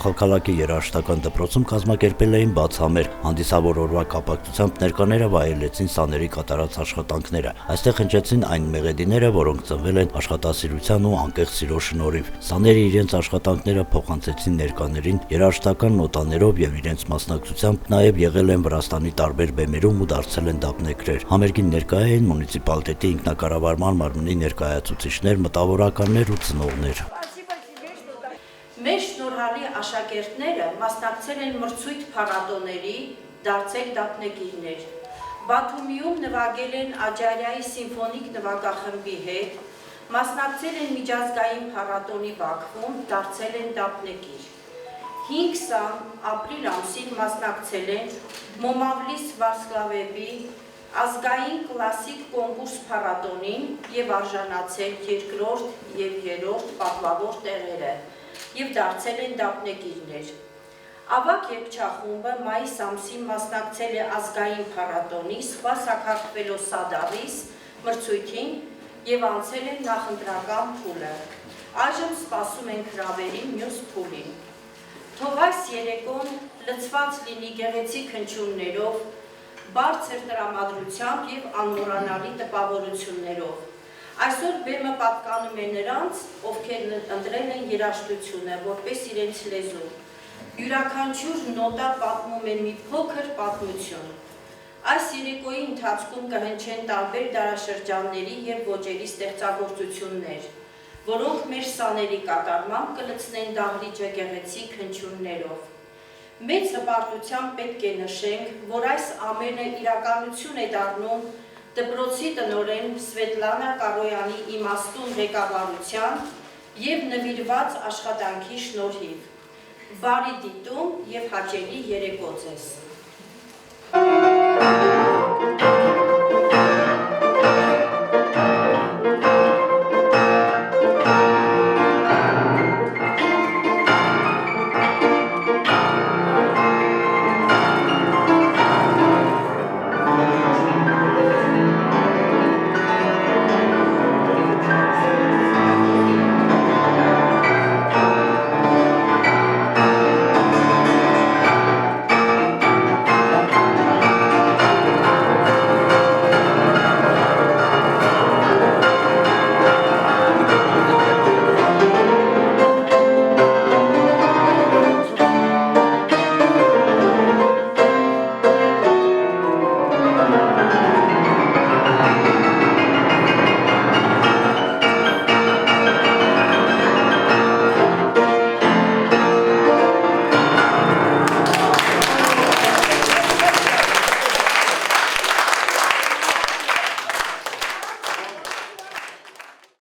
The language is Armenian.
Խալքալակի երաժշտական դպրոցում կազմակերպել էին բաց համեր։ Հանդիսավոր օրվա կապակցությամբ ներկաները վայելեցին սաների կատարած աշխատանքները։ Այստեղ հնչեցին այն մեղեդիները, որոնք ծնվել են աշխատասիրության ու անկեղծ սիրո շնորհիվ։ Սաները իրենց աշխատանքները փոխանցեցին ներկաներին երաժշտական նոտաներով եւ իրենց մասնակցությամբ նաեւ եղել են Վրաստանի տարբեր բեմերում ու դարձել են դափնեկրեր։ Համերգին ներկայ էին մունիցիպալիտետի ինքնակառավարման մարմնի ներկայացուցիչներ, մտավորականներ ու ծնողներ։ Մեր շնորհալի աշակերտները մասնակցել են մրցույթ փառատոների, դարձել դափնեկիրներ։ Բաթումիում նվագել են Աջարյայի սիմֆոնիկ նվագախմբի հետ, մասնակցել են միջազգային փառատոնի Բաքվում, դարձել են դափնեկիր։ 5-20 ապրիլ ամսին մասնակցել են Մոմավլիս Վարսկլավեբի ազգային կլասիկ կոնկուրս փառատոնին եւ արժանացել երկրորդ եւ երրորդ պատվավոր տեղերը եւ դարձել են դափնեկիրներ։ Ավագ երգչախումբը մայիս ամսին մասնակցել է ազգային փառատոնի Սպասակարգվելոս Սադավիս մրցույթին եւ անցել են նախընտրական փուլը։ Այժմ սպասում են հրավերի մյուս փուլին։ Թող այս երեկոն լցված լինի գեղեցիկ հնչյուններով, բարձր տրամադրությամբ եւ անմոռանալի տպավորություններով։ Այսօր բեմը պատկանում է նրանց, ովքեր ընտրել են երաժշտությունը որպես իրենց լեզու։ Յուրաքանչյուր նոտա պատմում է մի փոքր պատմություն։ Այս երեկոյի ընթացքում կհնչեն տարբեր դարաշրջանների եւ ոճերի ստեղծագործություններ, որոնք մեր սաների կատարմամբ կլցնեն դահլիճը գեղեցիկ հնչյուններով։ Մեծ հպարտությամբ պետք է նշենք, որ այս ամենը իրականություն է դառնում դպրոցի տնօրեն Սվետլանա Կարոյանի իմաստուն ղեկավարության եւ նվիրված աշխատանքի շնորհիվ։ Բարի դիտում եւ հաճելի երեկո ձեզ։